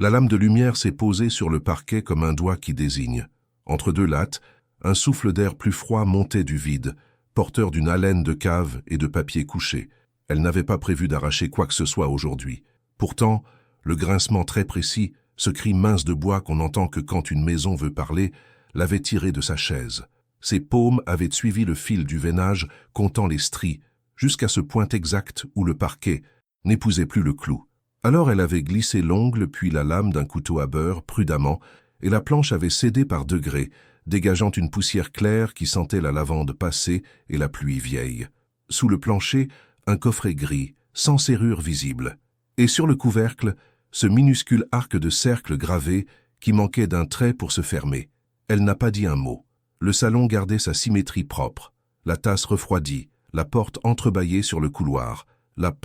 La lame de lumière s'est posée sur le parquet comme un doigt qui désigne. Entre deux lattes, un souffle d'air plus froid montait du vide, porteur d'une haleine de cave et de papier couché. Elle n'avait pas prévu d'arracher quoi que ce soit aujourd'hui. Pourtant, le grincement très précis, ce cri mince de bois qu'on entend que quand une maison veut parler, l'avait tiré de sa chaise. Ses paumes avaient suivi le fil du veinage, comptant les stries, jusqu'à ce point exact où le parquet n'épousait plus le clou. Alors elle avait glissé l'ongle puis la lame d'un couteau à beurre prudemment, et la planche avait cédé par degrés, dégageant une poussière claire qui sentait la lavande passée et la pluie vieille. Sous le plancher, un coffret gris, sans serrure visible. Et sur le couvercle, ce minuscule arc de cercle gravé qui manquait d'un trait pour se fermer. Elle n'a pas dit un mot. Le salon gardait sa symétrie propre. La tasse refroidie, la porte entrebâillée sur le couloir, la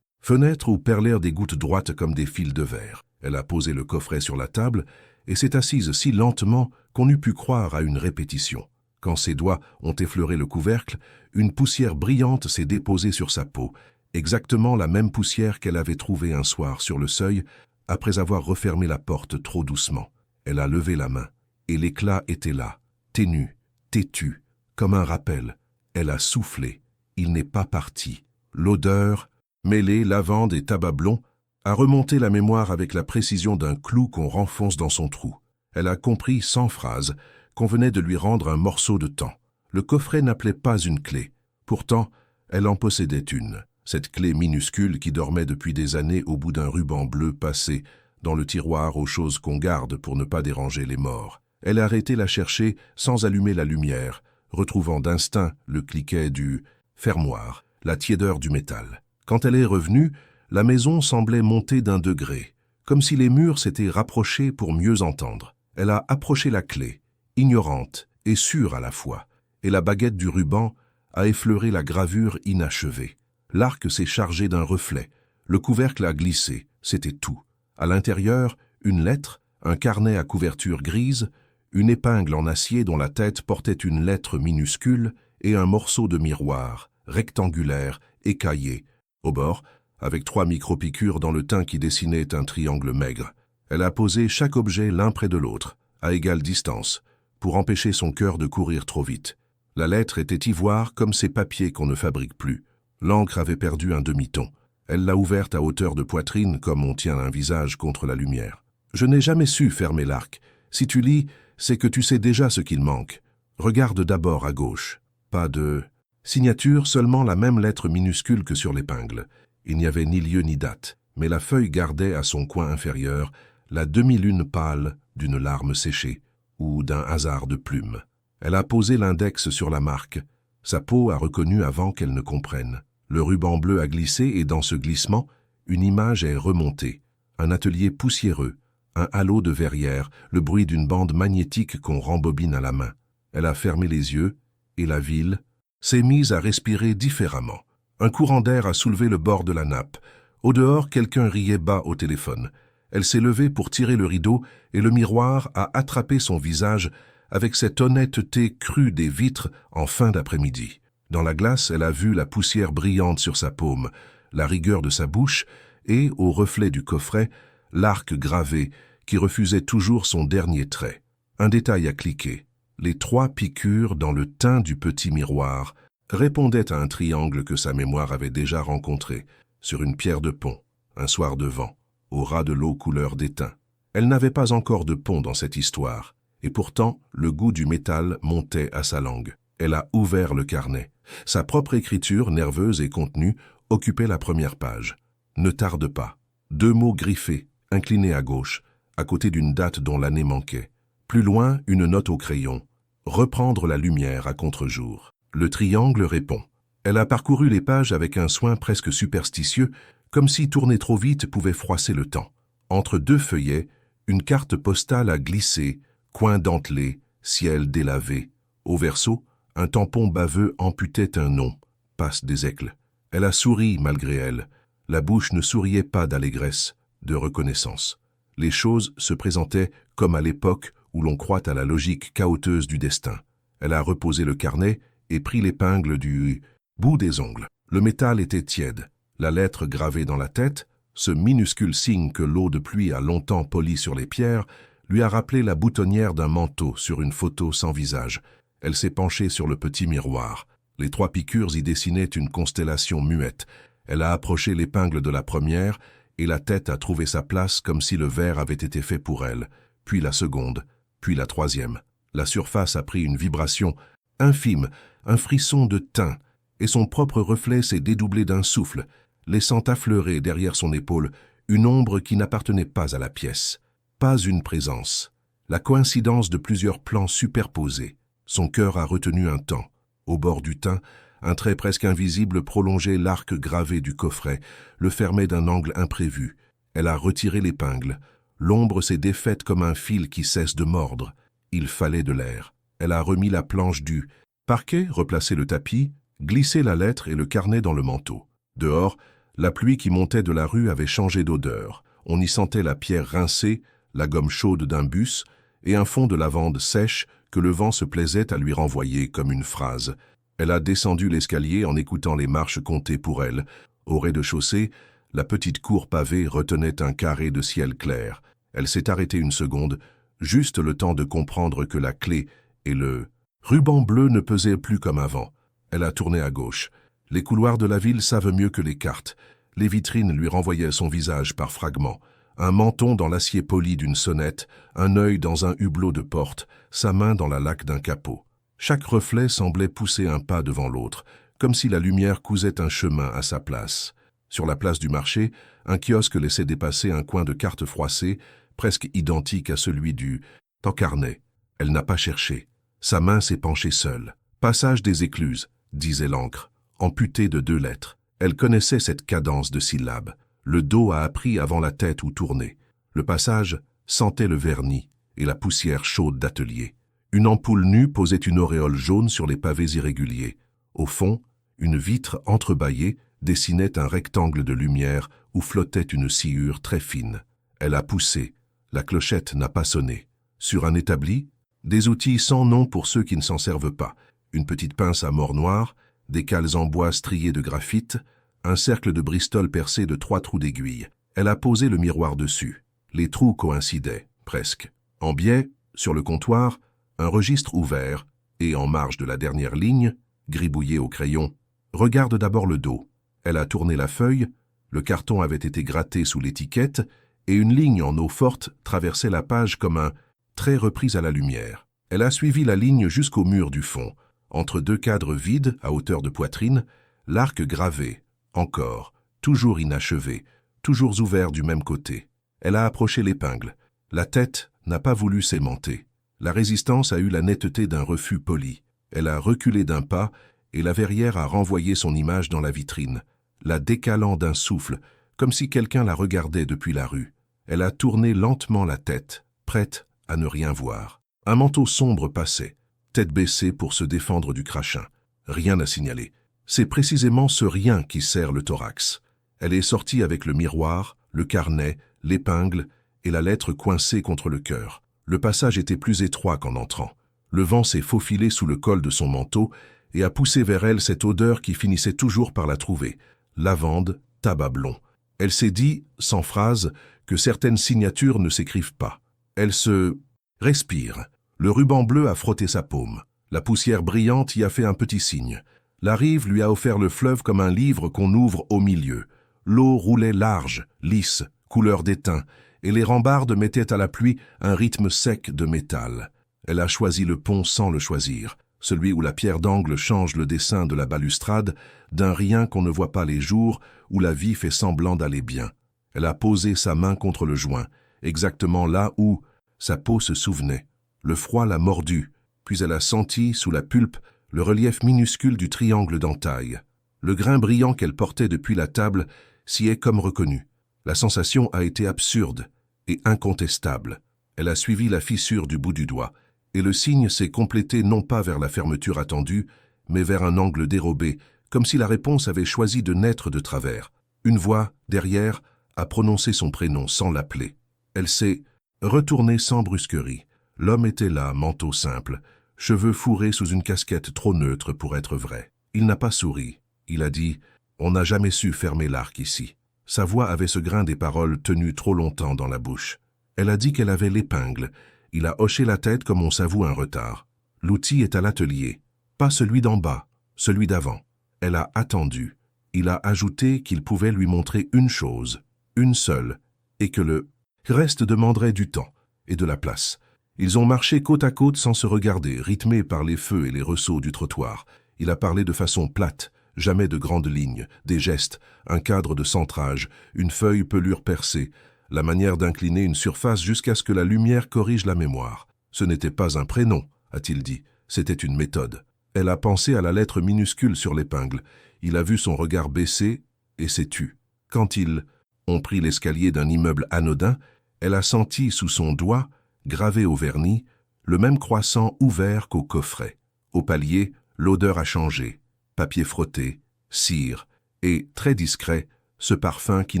fenêtre où perlèrent des gouttes droites comme des fils de verre. Elle a posé le coffret sur la table et s'est assise si lentement qu'on eût pu croire à une répétition. Quand ses doigts ont effleuré le couvercle, une poussière brillante s'est déposée sur sa peau, exactement la même poussière qu'elle avait trouvée un soir sur le seuil, après avoir refermé la porte trop doucement. Elle a levé la main, et l'éclat était là, ténu, têtu, comme un rappel. Elle a soufflé. Il n'est pas parti. L'odeur, mêlée lavande et tabac blond, a remonté la mémoire avec la précision d'un clou qu'on renfonce dans son trou. Elle a compris sans phrase qu'on venait de lui rendre un morceau de temps. Le coffret n'appelait pas une clé. Pourtant, elle en possédait une. Cette clé minuscule qui dormait depuis des années au bout d'un ruban bleu passé, dans le tiroir aux choses qu'on garde pour ne pas déranger les morts. Elle a arrêté la chercher sans allumer la lumière, retrouvant d'instinct le cliquet du fermoir, la tiédeur du métal. Quand elle est revenue, la maison semblait monter d'un degré, comme si les murs s'étaient rapprochés pour mieux entendre. Elle a approché la clé, ignorante et sûre à la fois, et la baguette du ruban a effleuré la gravure inachevée. L'arc s'est chargé d'un reflet, le couvercle a glissé, c'était tout. À l'intérieur, une lettre, un carnet à couverture grise, une épingle en acier dont la tête portait une lettre minuscule et un morceau de miroir, rectangulaire, écaillé. Au bord, avec 3 micro-piqûres dans le teint qui dessinait un triangle maigre. Elle a posé chaque objet l'un près de l'autre, à égale distance, pour empêcher son cœur de courir trop vite. La lettre était ivoire comme ces papiers qu'on ne fabrique plus. L'encre avait perdu un demi-ton. Elle l'a ouverte à hauteur de poitrine comme on tient un visage contre la lumière. Je n'ai jamais su fermer l'arc. Si tu lis, c'est que tu sais déjà ce qu'il manque. Regarde d'abord à gauche. Pas de signature, seulement la même lettre minuscule que sur l'épingle. Il n'y avait ni lieu ni date, mais la feuille gardait à son coin inférieur la demi-lune pâle d'une larme séchée ou d'un hasard de plume. Elle a posé l'index sur la marque. Sa peau a reconnu avant qu'elle ne comprenne. Le ruban bleu a glissé et dans ce glissement, une image est remontée. Un atelier poussiéreux, un halo de verrière, le bruit d'une bande magnétique qu'on rembobine à la main. Elle a fermé les yeux et la ville s'est mise à respirer différemment. Un courant d'air a soulevé le bord de la nappe. Au dehors, quelqu'un riait bas au téléphone. Elle s'est levée pour tirer le rideau et le miroir a attrapé son visage avec cette honnêteté crue des vitres en fin d'après-midi. Dans la glace, elle a vu la poussière brillante sur sa paume, la rigueur de sa bouche et, au reflet du coffret, l'arc gravé qui refusait toujours son dernier trait. Un détail a cliqué. Les 3 piqûres dans le teint du petit miroir répondaient à un triangle que sa mémoire avait déjà rencontré, sur une pierre de pont, un soir de vent, au ras de l'eau couleur d'étain. Elle n'avait pas encore de pont dans cette histoire, et pourtant le goût du métal montait à sa langue. Elle a ouvert le carnet. Sa propre écriture, nerveuse et contenue, occupait la première page. Ne tarde pas. 2 mots griffés, inclinés à gauche, à côté d'une date dont l'année manquait. Plus loin, une note au crayon. Reprendre la lumière à contre-jour. Le triangle répond. Elle a parcouru les pages avec un soin presque superstitieux, comme si tourner trop vite pouvait froisser le temps. Entre 2 feuillets, une carte postale a glissé, coin dentelé, ciel délavé. Au verso, un tampon baveux amputait un nom, passe des Écles. Elle a souri malgré elle. La bouche ne souriait pas d'allégresse, de reconnaissance. Les choses se présentaient comme à l'époque où l'on croit à la logique chaoteuse du destin. Elle a reposé le carnet et pris l'épingle du bout des ongles. Le métal était tiède, la lettre gravée dans la tête, Ce minuscule signe que l'eau de pluie a longtemps poli sur les pierres lui a rappelé la boutonnière d'un manteau sur une photo sans visage. Elle s'est penchée sur le petit miroir. Les 3 piqûres y dessinaient une constellation muette. Elle a approché l'épingle de la première et la tête a trouvé sa place comme si le verre avait été fait pour elle. Puis la seconde, puis la troisième. La surface a pris une vibration infime, un frisson de teint, et son propre reflet s'est dédoublé d'un souffle, laissant affleurer derrière son épaule une ombre qui n'appartenait pas à la pièce. Pas une présence. La coïncidence de plusieurs plans superposés. Son cœur a retenu un temps. Au bord du tain, un trait presque invisible prolongeait l'arc gravé du coffret, le fermait d'un angle imprévu. Elle a retiré l'épingle. L'ombre s'est défaite comme un fil qui cesse de mordre. Il fallait de l'air. Elle a remis la planche du parquet, replacé le tapis, glissé la lettre et le carnet dans le manteau. Dehors, la pluie qui montait de la rue avait changé d'odeur. On y sentait la pierre rincée, la gomme chaude d'un bus et un fond de lavande sèche que le vent se plaisait à lui renvoyer comme une phrase. Elle a descendu l'escalier en écoutant les marches compter pour elle. Au rez-de-chaussée, la petite cour pavée retenait un carré de ciel clair. Elle s'est arrêtée une seconde, juste le temps de comprendre que la clé et le ruban bleu ne pesaient plus comme avant. Elle a tourné à gauche. Les couloirs de la ville savent mieux que les cartes. Les vitrines lui renvoyaient son visage par fragments. Un menton dans l'acier poli d'une sonnette, un œil dans un hublot de porte, sa main dans la laque d'un capot. Chaque reflet semblait pousser un pas devant l'autre, comme si la lumière cousait un chemin à sa place. Sur la place du marché, un kiosque laissait dépasser un coin de cartes froissées, presque identique à celui du Tancarnet. Elle n'a pas cherché. Sa main s'est penchée seule. Passage des écluses, disait l'encre, amputée de 2 lettres. Elle connaissait cette cadence de syllabes. Le dos a appris avant la tête où tourner. Le passage sentait le vernis et la poussière chaude d'atelier. Une ampoule nue posait une auréole jaune sur les pavés irréguliers. Au fond, une vitre entrebâillée dessinait un rectangle de lumière où flottait une sciure très fine. Elle a poussé. La clochette n'a pas sonné. Sur un établi, des outils sans nom pour ceux qui ne s'en servent pas. Une petite pince à mort noire, des cales en bois striées de graphite, un cercle de Bristol percé de 3 trous d'aiguille. Elle a posé le miroir dessus. Les trous coïncidaient, presque. En biais, sur le comptoir, un registre ouvert, et en marge de la dernière ligne, gribouillée au crayon, regarde d'abord le dos. Elle a tourné la feuille, le carton avait été gratté sous l'étiquette, et une ligne en eau forte traversait la page comme un trait repris à la lumière. Elle a suivi la ligne jusqu'au mur du fond. Entre 2 cadres vides, à hauteur de poitrine, l'arc gravé, encore, toujours inachevé, toujours ouvert du même côté. Elle a approché l'épingle. La tête n'a pas voulu s'aimanter. La résistance a eu la netteté d'un refus poli. Elle a reculé d'un pas et la verrière a renvoyé son image dans la vitrine, la décalant d'un souffle, comme si quelqu'un la regardait depuis la rue. Elle a tourné lentement la tête, prête à ne rien voir. Un manteau sombre passait, tête baissée pour se défendre du crachin. Rien à signaler. C'est précisément ce rien qui serre le thorax. Elle est sortie avec le miroir, le carnet, l'épingle et la lettre coincée contre le cœur. Le passage était plus étroit qu'en entrant. Le vent s'est faufilé sous le col de son manteau et a poussé vers elle cette odeur qui finissait toujours par la trouver. Lavande, tabac blond. Elle s'est dit, sans phrase, que certaines signatures ne s'écrivent pas. Elle se respire. Le ruban bleu a frotté sa paume. La poussière brillante y a fait un petit signe. La rive lui a offert le fleuve comme un livre qu'on ouvre au milieu. L'eau roulait large, lisse, couleur d'étain, et les rambardes mettaient à la pluie un rythme sec de métal. Elle a choisi le pont sans le choisir, celui où la pierre d'angle change le dessin de la balustrade d'un rien qu'on ne voit pas les jours, où la vie fait semblant d'aller bien. Elle a posé sa main contre le joint, exactement là où sa peau se souvenait. Le froid l'a mordue, puis elle a senti, sous la pulpe, le relief minuscule du triangle d'entaille. Le grain brillant qu'elle portait depuis la table s'y est comme reconnu. La sensation a été absurde et incontestable. Elle a suivi la fissure du bout du doigt, et le signe s'est complété non pas vers la fermeture attendue, mais vers un angle dérobé, comme si la réponse avait choisi de naître de travers. Une voix, derrière, a prononcé son prénom sans l'appeler. Elle s'est retournée sans brusquerie. L'homme était là, manteau simple, cheveux fourrés sous une casquette trop neutre pour être vrai. Il n'a pas souri. Il a dit « On n'a jamais su fermer l'arc ici ». Sa voix avait ce grain des paroles tenues trop longtemps dans la bouche. Elle a dit qu'elle avait l'épingle. Il a hoché la tête comme on s'avoue un retard. L'outil est à l'atelier. Pas celui d'en bas, celui d'avant. Elle a attendu. Il a ajouté qu'il pouvait lui montrer une chose, une seule, et que le reste demanderait du temps et de la place. Ils ont marché côte à côte sans se regarder, rythmés par les feux et les ressauts du trottoir. Il a parlé de façon plate, jamais de grandes lignes, des gestes, un cadre de centrage, une feuille pelure percée, la manière d'incliner une surface jusqu'à ce que la lumière corrige la mémoire. Ce n'était pas un prénom, a-t-il dit, c'était une méthode. Elle a pensé à la lettre minuscule sur l'épingle. Il a vu son regard baisser et s'est tu. Quand ils ont pris l'escalier d'un immeuble anodin, elle a senti sous son doigt, gravé au vernis, le même croissant ouvert qu'au coffret. Au palier, l'odeur a changé. Papier frotté, cire, et, très discret, ce parfum qui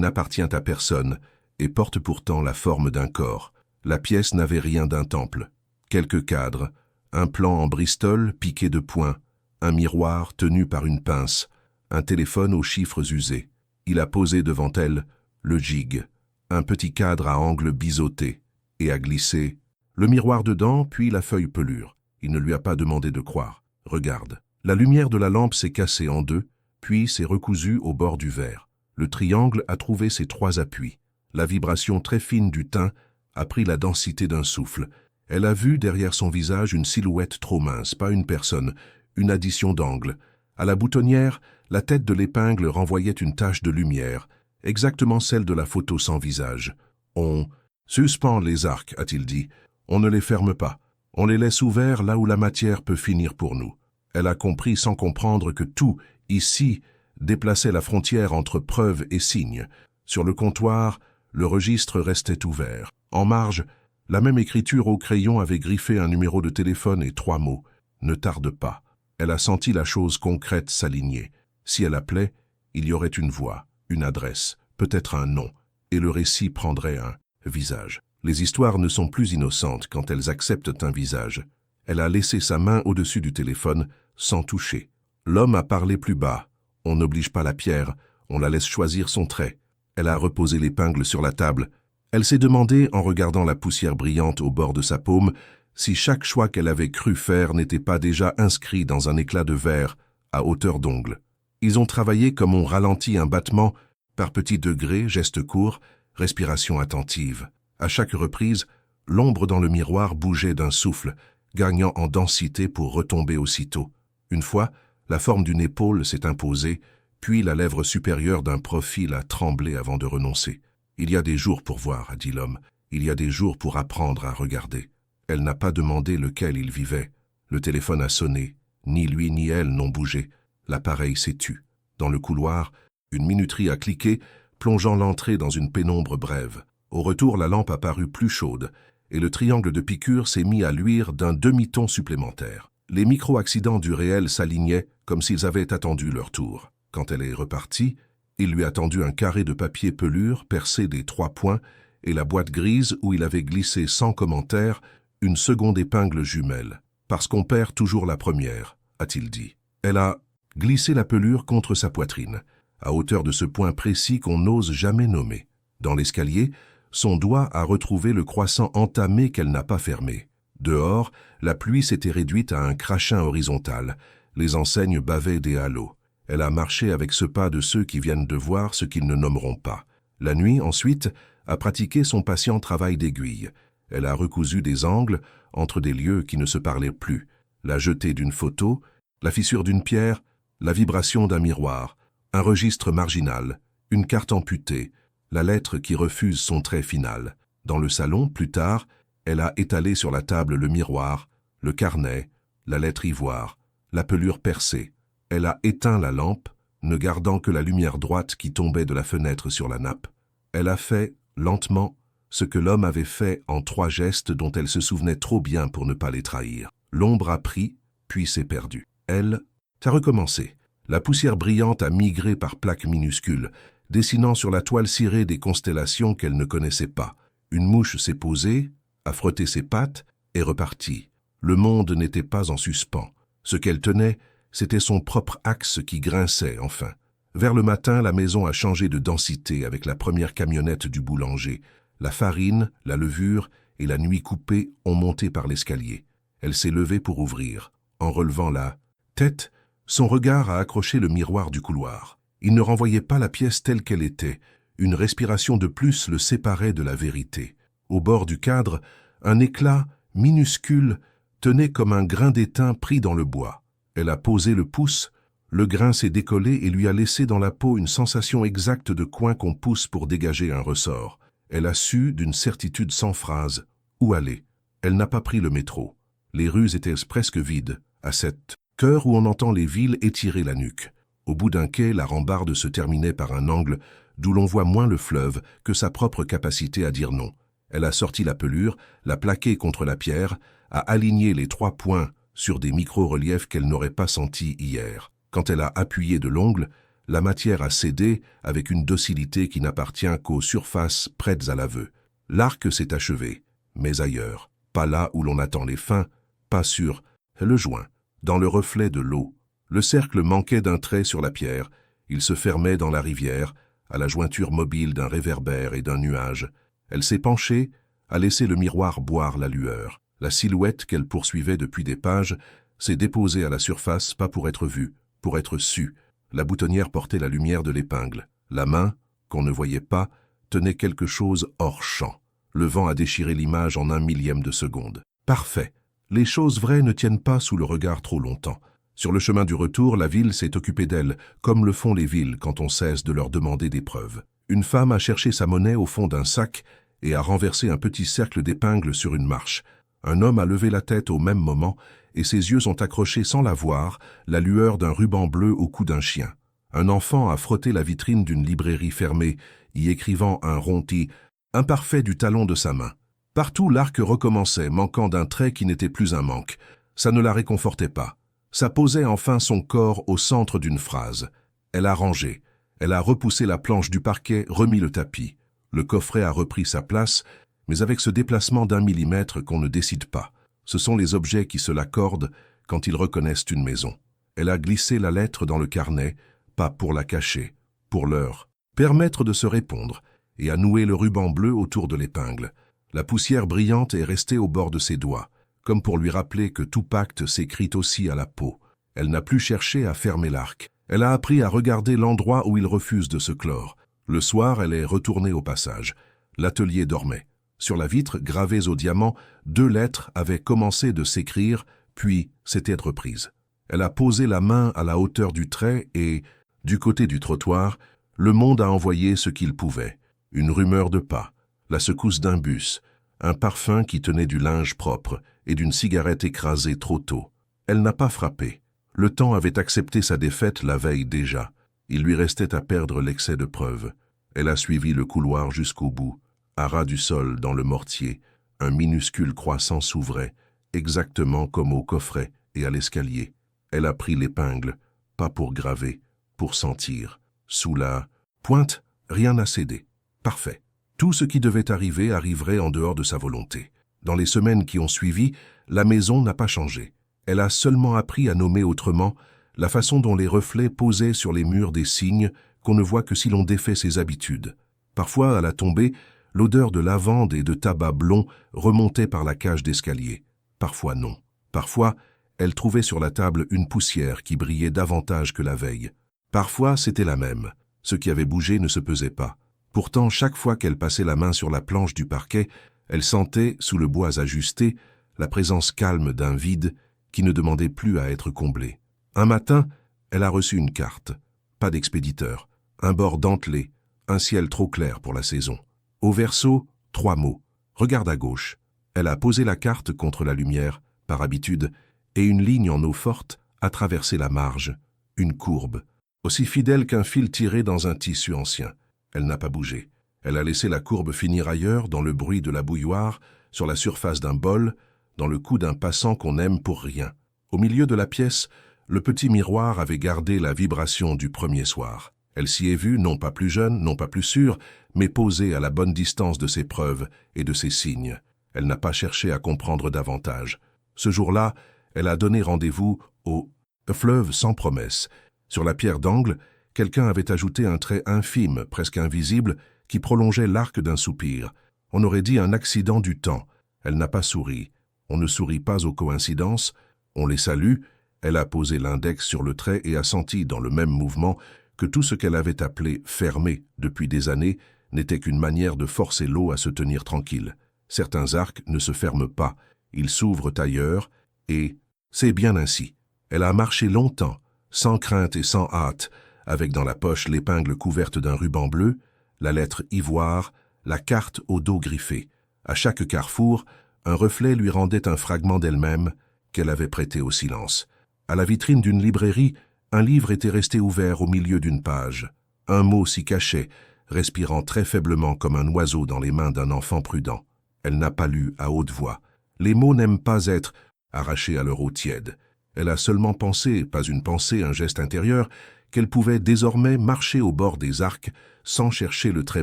n'appartient à personne et porte pourtant la forme d'un corps. La pièce n'avait rien d'un temple. Quelques cadres, un plan en bristol piqué de points, un miroir tenu par une pince, un téléphone aux chiffres usés. Il a posé devant elle le gig, un petit cadre à angle biseauté, et a glissé le miroir dedans, puis la feuille pelure. Il ne lui a pas demandé de croire. Regarde. La lumière de la lampe s'est cassée en deux, puis s'est recousue au bord du verre. Le triangle a trouvé ses trois appuis. La vibration très fine du teint a pris la densité d'un souffle. Elle a vu derrière son visage une silhouette trop mince, pas une personne, une addition d'angles. À la boutonnière, la tête de l'épingle renvoyait une tache de lumière, exactement celle de la photo sans visage. On suspend les arcs, a-t-il dit. On ne les ferme pas. On les laisse ouverts là où la matière peut finir pour nous. Elle a compris sans comprendre que tout, ici, déplaçait la frontière entre preuve et signe. Sur le comptoir, le registre restait ouvert. En marge, la même écriture au crayon avait griffé un numéro de téléphone et 3 mots. Ne tarde pas. Elle a senti la chose concrète s'aligner. Si elle appelait, il y aurait une voix, une adresse, peut-être un nom, et le récit prendrait un visage. Les histoires ne sont plus innocentes quand elles acceptent un visage. Elle a laissé sa main au-dessus du téléphone, sans toucher. L'homme a parlé plus bas. On n'oblige pas la pierre, on la laisse choisir son trait. Elle a reposé l'épingle sur la table. Elle s'est demandé, en regardant la poussière brillante au bord de sa paume, si chaque choix qu'elle avait cru faire n'était pas déjà inscrit dans un éclat de verre, à hauteur d'ongle. Ils ont travaillé comme on ralentit un battement, par petits degrés, gestes courts, respiration attentive. À chaque reprise, l'ombre dans le miroir bougeait d'un souffle, gagnant en densité pour retomber aussitôt. Une fois, la forme d'une épaule s'est imposée, puis la lèvre supérieure d'un profil a tremblé avant de renoncer. « Il y a des jours pour voir, » a dit l'homme. « Il y a des jours pour apprendre à regarder. » Elle n'a pas demandé lequel il vivait. Le téléphone a sonné. Ni lui ni elle n'ont bougé. L'appareil s'est tu. Dans le couloir, une minuterie a cliqué, plongeant l'entrée dans une pénombre brève. Au retour, la lampe a paru plus chaude, et le triangle de piqûre s'est mis à luire d'un demi-ton supplémentaire. Les micro-accidents du réel s'alignaient comme s'ils avaient attendu leur tour. Quand elle est repartie, il lui a tendu un carré de papier pelure percé des 3 points et la boîte grise où il avait glissé sans commentaire une seconde épingle jumelle. « Parce qu'on perd toujours la première », a-t-il dit. Elle a glissé la pelure contre sa poitrine, à hauteur de ce point précis qu'on n'ose jamais nommer. Dans l'escalier, son doigt a retrouvé le croissant entamé qu'elle n'a pas fermé. Dehors, la pluie s'était réduite à un crachin horizontal. Les enseignes bavaient des halos. Elle a marché avec ce pas de ceux qui viennent de voir ce qu'ils ne nommeront pas. La nuit, ensuite, a pratiqué son patient travail d'aiguille. Elle a recousu des angles entre des lieux qui ne se parlaient plus. La jetée d'une photo, la fissure d'une pierre, la vibration d'un miroir, un registre marginal, une carte amputée, la lettre qui refuse son trait final. Dans le salon, plus tard, elle a étalé sur la table le miroir, le carnet, la lettre ivoire, la pelure percée. Elle a éteint la lampe, ne gardant que la lumière droite qui tombait de la fenêtre sur la nappe. Elle a fait, lentement, ce que l'homme avait fait en 3 gestes dont elle se souvenait trop bien pour ne pas les trahir. L'ombre a pris, puis s'est perdue. Elle a recommencé. La poussière brillante a migré par plaques minuscules, dessinant sur la toile cirée des constellations qu'elle ne connaissait pas. Une mouche s'est posée, a frotté ses pattes et reparti. Le monde n'était pas en suspens. Ce qu'elle tenait, c'était son propre axe qui grinçait enfin. Vers le matin, la maison a changé de densité avec la première camionnette du boulanger. La farine, la levure et la nuit coupée ont monté par l'escalier. Elle s'est levée pour ouvrir. En relevant la tête, son regard a accroché le miroir du couloir. Il ne renvoyait pas la pièce telle qu'elle était. Une respiration de plus le séparait de la vérité. Au bord du cadre, un éclat minuscule tenait comme un grain d'étain pris dans le bois. Elle a posé le pouce, le grain s'est décollé et lui a laissé dans la peau une sensation exacte de coin qu'on pousse pour dégager un ressort. Elle a su, d'une certitude sans phrase, où aller. Elle n'a pas pris le métro. Les rues étaient presque vides, à cette heure où on entend les villes étirer la nuque. Au bout d'un quai, la rambarde se terminait par un angle d'où l'on voit moins le fleuve que sa propre capacité à dire non. Elle a sorti la pelure, l'a plaquée contre la pierre, a aligné les 3 points sur des micro-reliefs qu'elle n'aurait pas sentis hier. Quand elle a appuyé de l'ongle, la matière a cédé avec une docilité qui n'appartient qu'aux surfaces prêtes à l'aveu. L'arc s'est achevé, mais ailleurs, pas là où l'on attend les fins, pas sur le joint, dans le reflet de l'eau. Le cercle manquait d'un trait sur la pierre, il se fermait dans la rivière, à la jointure mobile d'un réverbère et d'un nuage. Elle s'est penchée, a laissé le miroir boire la lueur. La silhouette qu'elle poursuivait depuis des pages s'est déposée à la surface, pas pour être vue, pour être sue. La boutonnière portait la lumière de l'épingle. La main, qu'on ne voyait pas, tenait quelque chose hors champ. Le vent a déchiré l'image en 1/1000 de seconde. Parfait. Les choses vraies ne tiennent pas sous le regard trop longtemps. Sur le chemin du retour, la ville s'est occupée d'elle, comme le font les villes quand on cesse de leur demander des preuves. Une femme a cherché sa monnaie au fond d'un sac et a renversé un petit cercle d'épingles sur une marche. Un homme a levé la tête au même moment et ses yeux ont accroché sans la voir la lueur d'un ruban bleu au cou d'un chien. Un enfant a frotté la vitrine d'une librairie fermée, y écrivant un ronti imparfait du talon de sa main. Partout l'arc recommençait, manquant d'un trait qui n'était plus un manque. Ça ne la réconfortait pas. Ça posait enfin son corps au centre d'une phrase. Elle a rangé. Elle a repoussé la planche du parquet, remis le tapis. Le coffret a repris sa place, mais avec ce déplacement d'1 mm qu'on ne décide pas. Ce sont les objets qui se l'accordent quand ils reconnaissent une maison. Elle a glissé la lettre dans le carnet, pas pour la cacher, pour leur permettre de se répondre, et a noué le ruban bleu autour de l'épingle. La poussière brillante est restée au bord de ses doigts, comme pour lui rappeler que tout pacte s'écrit aussi à la peau. Elle n'a plus cherché à fermer l'arc. Elle a appris à regarder l'endroit où il refuse de se clore. Le soir, elle est retournée au passage. L'atelier dormait. Sur la vitre, gravées au diamant, 2 lettres avaient commencé de s'écrire, puis s'étaient reprises. Elle a posé la main à la hauteur du trait et, du côté du trottoir, le monde a envoyé ce qu'il pouvait. Une rumeur de pas, la secousse d'un bus, un parfum qui tenait du linge propre et d'une cigarette écrasée trop tôt. Elle n'a pas frappé. Le temps avait accepté sa défaite la veille déjà. Il lui restait à perdre l'excès de preuves. Elle a suivi le couloir jusqu'au bout. À ras du sol, dans le mortier, un minuscule croissant s'ouvrait, exactement comme au coffret et à l'escalier. Elle a pris l'épingle, pas pour graver, pour sentir. Sous la pointe, rien n'a cédé. Parfait. Tout ce qui devait arriver arriverait en dehors de sa volonté. Dans les semaines qui ont suivi, la maison n'a pas changé. Elle a seulement appris à nommer autrement la façon dont les reflets posaient sur les murs des signes qu'on ne voit que si l'on défait ses habitudes. Parfois, à la tombée, l'odeur de lavande et de tabac blond remontait par la cage d'escalier. Parfois non. Parfois, elle trouvait sur la table une poussière qui brillait davantage que la veille. Parfois, c'était la même. Ce qui avait bougé ne se pesait pas. Pourtant, chaque fois qu'elle passait la main sur la planche du parquet, elle sentait, sous le bois ajusté, la présence calme d'un vide qui ne demandait plus à être comblé. Un matin, elle a reçu une carte. Pas d'expéditeur. Un bord dentelé. Un ciel trop clair pour la saison. Au verso, 3 mots. Regarde à gauche. Elle a posé la carte contre la lumière, par habitude, et une ligne en eau forte a traversé la marge. Une courbe. Aussi fidèle qu'un fil tiré dans un tissu ancien. Elle n'a pas bougé. Elle a laissé la courbe finir ailleurs, dans le bruit de la bouilloire, sur la surface d'un bol, dans le cou d'un passant qu'on aime pour rien. Au milieu de la pièce, le petit miroir avait gardé la vibration du premier soir. Elle s'y est vue, non pas plus jeune, non pas plus sûre, mais posée à la bonne distance de ses preuves et de ses signes. Elle n'a pas cherché à comprendre davantage. Ce jour-là, elle a donné rendez-vous au fleuve sans promesse, sur la pierre d'angle Quelqu'un avait ajouté un trait infime, presque invisible, qui prolongeait l'arc d'un soupir. On aurait dit un accident du temps. Elle n'a pas souri. On ne sourit pas aux coïncidences. On les salue. Elle a posé l'index sur le trait et a senti, dans le même mouvement, que tout ce qu'elle avait appelé « fermé » depuis des années n'était qu'une manière de forcer l'eau à se tenir tranquille. Certains arcs ne se ferment pas. Ils s'ouvrent ailleurs, et c'est bien ainsi. Elle a marché longtemps, sans crainte et sans hâte, avec dans la poche l'épingle couverte d'un ruban bleu, la lettre ivoire, la carte au dos griffé. À chaque carrefour, un reflet lui rendait un fragment d'elle-même qu'elle avait prêté au silence. À la vitrine d'une librairie, un livre était resté ouvert au milieu d'une page. Un mot s'y cachait, respirant très faiblement comme un oiseau dans les mains d'un enfant prudent. Elle n'a pas lu à haute voix. Les mots n'aiment pas être arrachés à leur eau tiède. Elle a seulement pensé, pas une pensée, un geste intérieur, qu'elle pouvait désormais marcher au bord des arcs sans chercher le trait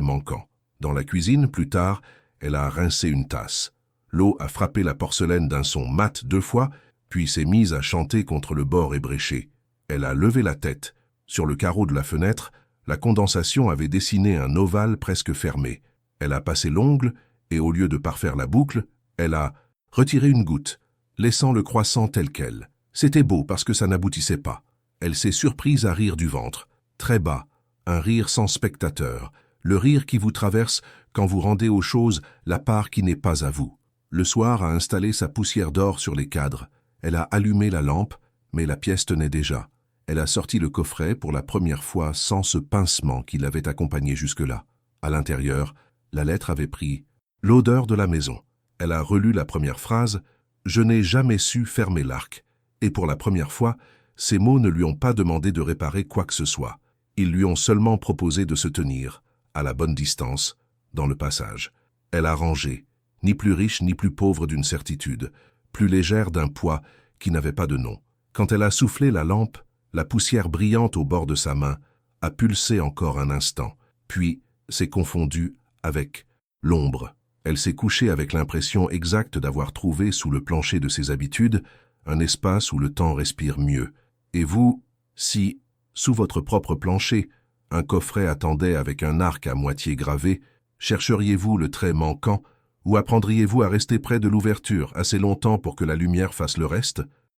manquant. Dans la cuisine, plus tard, elle a rincé une tasse. L'eau a frappé la porcelaine d'un son mat 2 fois, puis s'est mise à chanter contre le bord ébréché. Elle a levé la tête. Sur le carreau de la fenêtre, la condensation avait dessiné un ovale presque fermé. Elle a passé l'ongle et, au lieu de parfaire la boucle, elle a retiré une goutte, laissant le croissant tel quel. C'était beau parce que ça n'aboutissait pas. Elle s'est surprise à rire du ventre, très bas, un rire sans spectateur, le rire qui vous traverse quand vous rendez aux choses la part qui n'est pas à vous. Le soir a installé sa poussière d'or sur les cadres. Elle a allumé la lampe, mais la pièce tenait déjà. Elle a sorti le coffret pour la première fois sans ce pincement qui l'avait accompagné jusque-là. À l'intérieur, la lettre avait pris l'odeur de la maison. Elle a relu la première phrase « Je n'ai jamais su fermer l'arc ». Et pour la première fois, ces mots ne lui ont pas demandé de réparer quoi que ce soit. Ils lui ont seulement proposé de se tenir, à la bonne distance, dans le passage. Elle a rangé, ni plus riche ni plus pauvre d'une certitude, plus légère d'un poids qui n'avait pas de nom. Quand elle a soufflé la lampe, la poussière brillante au bord de sa main a pulsé encore un instant, puis s'est confondue avec l'ombre. Elle s'est couchée avec l'impression exacte d'avoir trouvé sous le plancher de ses habitudes un espace où le temps respire mieux. Et vous, si, sous votre propre plancher, un coffret attendait avec un arc à moitié gravé, chercheriez-vous le trait manquant ou apprendriez-vous à rester près de l'ouverture assez longtemps pour que la lumière fasse le reste ?